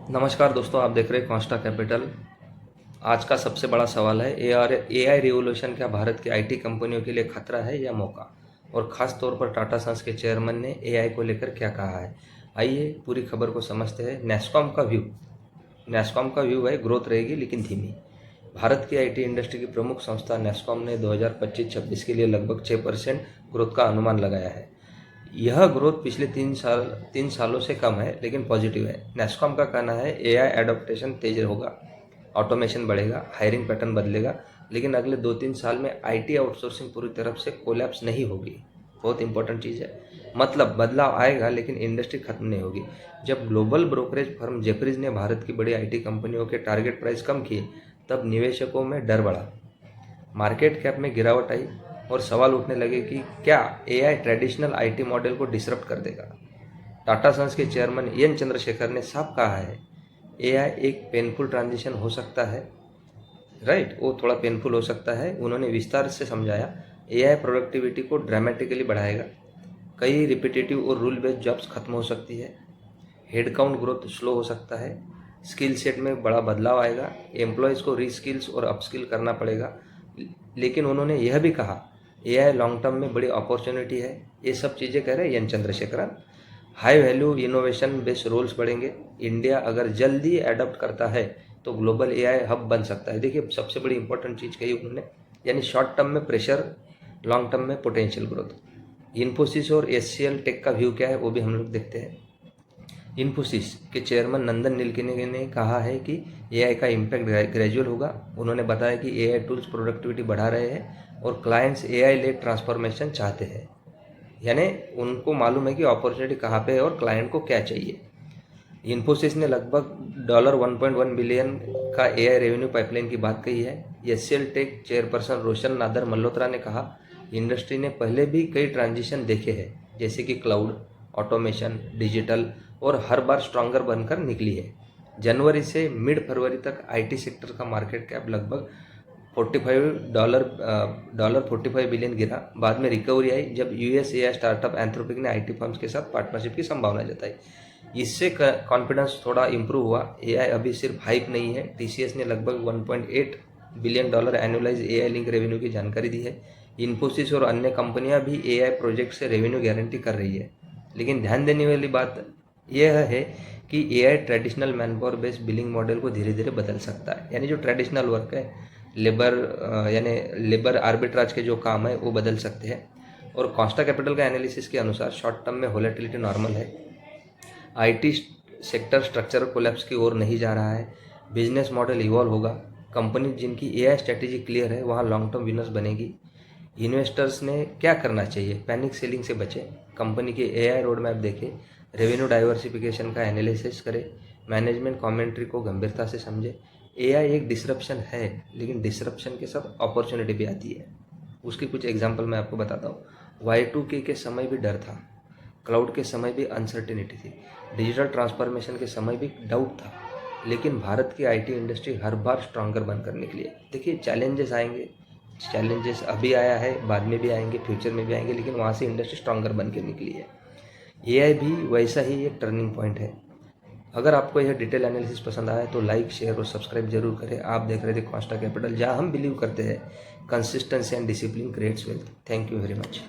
नमस्कार दोस्तों, आप देख रहे हैं कॉन्स्टा कैपिटल। आज का सबसे बड़ा सवाल है एआई रिवोल्यूशन क्या भारत की आईटी कंपनियों के लिए खतरा है या मौका। और ख़ास तौर पर टाटा सन्स के चेयरमैन ने एआई को लेकर क्या कहा है। आइए पूरी खबर को समझते हैं। नेस्कॉम का व्यू है ग्रोथ रहेगी लेकिन धीमी। भारत की आईटी इंडस्ट्री की प्रमुख संस्था नेस्कॉम ने 2025-26 के लिए लगभग 6% ग्रोथ का अनुमान लगाया है। यह ग्रोथ पिछले 3 सालों से कम है लेकिन पॉजिटिव है। नेस्कॉम का कहना है एआई एडॉप्टेशन तेज होगा, ऑटोमेशन बढ़ेगा, हायरिंग पैटर्न बदलेगा, लेकिन अगले 2-3 साल में आईटी आउटसोर्सिंग पूरी तरफ से कोलैप्स नहीं होगी। बहुत इंपॉर्टेंट चीज़ है। मतलब बदलाव आएगा लेकिन इंडस्ट्री खत्म नहीं होगी। जब ग्लोबल ब्रोकरेज फर्म जेफरीज ने भारत की बड़ी आईटी कंपनियों के टारगेट प्राइस कम किए तब निवेशकों में डर बढ़ा, मार्केट कैप में गिरावट आई और सवाल उठने लगे कि क्या एआई ट्रेडिशनल आईटी मॉडल को डिसरप्ट कर देगा। टाटा सन्स के चेयरमैन एन चंद्रशेखर ने साफ कहा है एआई एक पेनफुल ट्रांजिशन हो सकता है। राइट, वो थोड़ा पेनफुल हो सकता है। उन्होंने विस्तार से समझाया एआई प्रोडक्टिविटी को ड्रामेटिकली बढ़ाएगा, कई रिपीटेटिव और रूल बेस्ड जॉब्स खत्म हो सकती है, हेड काउंट ग्रोथ स्लो हो सकता है, स्किल सेट में बड़ा बदलाव आएगा, एम्प्लॉयज़ को रीस्किल्स और अपस्किल करना पड़ेगा। लेकिन उन्होंने यह भी कहा एआई लॉन्ग टर्म में बड़ी अपॉर्चुनिटी है। ये सब चीज़ें कह रहे हैं N Chandrasekaran. High value innovation based roles बढ़ेंगे। इंडिया अगर जल्दी एडॉप्ट करता है तो ग्लोबल एआई हब बन सकता है। देखिए सबसे बड़ी इंपॉर्टेंट चीज़ कही उन्होंने, यानी शॉर्ट टर्म में प्रेशर, लॉन्ग टर्म में पोटेंशियल ग्रोथ। इन्फोसिस और एचसीएल टेक का व्यू क्या है वो भी हम लोग देखते हैं। इन्फोसिस के चेयरमैन नंदन नीलकनी ने कहा है कि एआई का इम्पैक्ट ग्रेजुअल होगा। उन्होंने बताया कि एआई टूल्स प्रोडक्टिविटी बढ़ा रहे हैं और क्लाइंट्स एआई लेड ट्रांसफॉर्मेशन चाहते हैं। यानी उनको मालूम है कि अपॉर्चुनिटी कहाँ पे है और क्लाइंट को क्या चाहिए। इन्फोसिस ने लगभग $1.1 बिलियन का एआई रेवेन्यू पाइपलाइन की बात कही है। एचसीएल टेक चेयरपर्सन रोशन नादर मल्होत्रा ने कहा इंडस्ट्री ने पहले भी कई ट्रांजिशन देखे हैं, जैसे कि क्लाउड, ऑटोमेशन, डिजिटल, और हर बार स्ट्रॉन्गर बनकर निकली है। जनवरी से मिड फरवरी तक आईटी सेक्टर का मार्केट कैप लगभग $45 बिलियन गिरा। बाद में रिकवरी आई जब यूएस एआई स्टार्टअप एंथ्रोपिक ने आईटी फर्म्स के साथ पार्टनरशिप की संभावना जताई। इससे कॉन्फिडेंस थोड़ा इंप्रूव हुआ। एआई अभी सिर्फ हाइप नहीं है। टीसीएस ने लगभग $1.8 billion annualise AI link revenue की जानकारी दी है। इन्फोसिस और अन्य कंपनियां भी एआई प्रोजेक्ट से रेवेन्यू गारंटी कर रही है। लेकिन ध्यान देने वाली बात यह है कि AI traditional manpower based billing model को धीरे धीरे बदल सकता है। यानी जो ट्रेडिशनल वर्क है, लेबर आर्बिट्राज के जो काम है वो बदल सकते हैं। और कॉन्स्टा कैपिटल का एनालिसिस के अनुसार शॉर्ट टर्म में वोलेटिलिटी नॉर्मल है। आईटी सेक्टर स्ट्रक्चरल कोलैप्स की ओर नहीं जा रहा है। बिजनेस मॉडल इवॉल्व होगा। कंपनी जिनकी एआई स्ट्रेटेजी क्लियर है वहाँ लॉन्ग टर्म विनर्स बनेगी। इन्वेस्टर्स ने क्या करना चाहिए, पैनिक सेलिंग से बचें, कंपनी के एआई रोड मैप देखें, रेवेन्यू डाइवर्सिफिकेशन का एनालिसिस करें, मैनेजमेंट कमेंट्री को गंभीरता से समझें। एआई एक डिसरप्शन है लेकिन डिसरप्शन के साथ अपॉर्चुनिटी भी आती है। उसकी कुछ एग्जांपल मैं आपको बताता हूँ। Y2K के समय भी डर था, क्लाउड के समय भी अनसर्टिनिटी थी, डिजिटल ट्रांसफॉर्मेशन के समय भी डाउट था, लेकिन भारत की IT industry her bar stronger बनकर निकली है। देखिए चैलेंजेस आएंगे, चैलेंजेस अभी आया है, बाद में भी आएंगे, फ्यूचर में भी आएंगे, लेकिन वहाँ से इंडस्ट्री स्ट्रांगर बन के निकली है। एआई भी वैसा ही एक टर्निंग पॉइंट है। अगर आपको यह डिटेल एनालिसिस पसंद आया तो लाइक, शेयर और सब्सक्राइब जरूर करें। आप देख रहे थे कॉन्स्टा कैपिटल, जहाँ हम बिलीव करते हैं consistency and discipline creates wealth. Thank you very much.